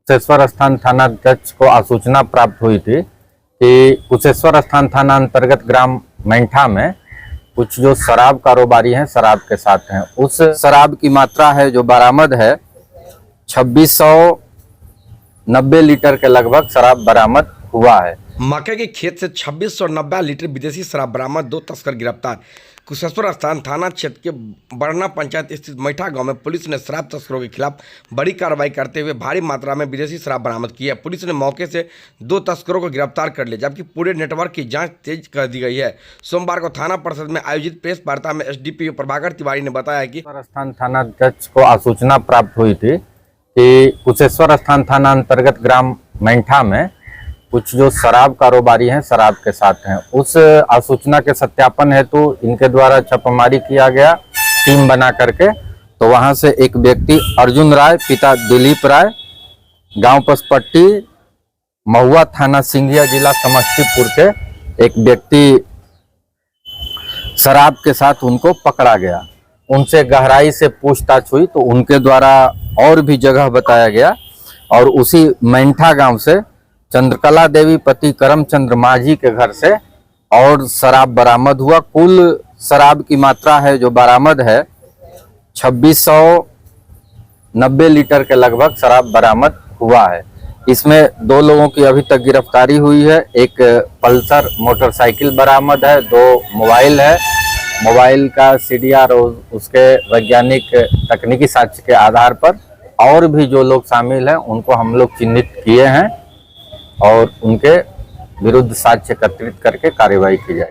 कुशेश्वर स्थान थाना अध्यक्ष को आसूचना प्राप्त हुई थी कि कुशेश्वर स्थान थाना अंतर्गत ग्राम मैंठा में कुछ जो शराब कारोबारी हैं शराब के साथ हैं, उस शराब की मात्रा है जो बरामद है 2690 लीटर के लगभग शराब बरामद हुआ है। मक्के के खेत से 2690 लीटर विदेशी शराब बरामद, 2 तस्कर गिरफ्तार। कुशेश्वर स्थान थाना क्षेत्र के बरना पंचायत स्थित मैठा गांव में पुलिस ने शराब तस्करों के खिलाफ बड़ी कार्रवाई करते हुए भारी मात्रा में विदेशी शराब बरामद की है। पुलिस ने मौके से 2 तस्करों को गिरफ्तार कर लिया, जबकि पूरे नेटवर्क की जांच तेज कर दी गई है। सोमवार को थाना परिषद में आयोजित प्रेस वार्ता में एसडीपीओ प्रभाकर तिवारी ने बताया कि स्थान थाना अध्यक्ष को आसूचना प्राप्त हुई थी कि कुशेश्वर स्थान थाना अंतर्गत ग्राम मैंठा में कुछ जो शराब कारोबारी हैं शराब के साथ हैं, उस आसूचना के सत्यापन हेतु इनके द्वारा छापेमारी किया गया टीम बना करके। तो वहां से एक व्यक्ति अर्जुन राय पिता दिलीप राय, गांव पसपट्टी, महुआ थाना सिंघिया जिला समस्तीपुर के एक व्यक्ति शराब के साथ उनको पकड़ा गया। उनसे गहराई से पूछताछ हुई तो उनके द्वारा और भी जगह बताया गया और उसी मैंठा गांव से चंद्रकला देवी पति करमचंद्र माझी के घर से और शराब बरामद हुआ। कुल शराब की मात्रा है जो बरामद है 2690 लीटर के लगभग शराब बरामद हुआ है। इसमें 2 लोगों की अभी तक गिरफ्तारी हुई है। एक पल्सर मोटरसाइकिल बरामद है, 2 मोबाइल है। मोबाइल का सीडीआर और उसके वैज्ञानिक तकनीकी साक्ष्य के आधार पर और भी जो लोग शामिल हैं उनको हम लोग चिन्हित किए हैं और उनके विरुद्ध साक्ष्य एकत्रित करके कार्रवाई की जाए।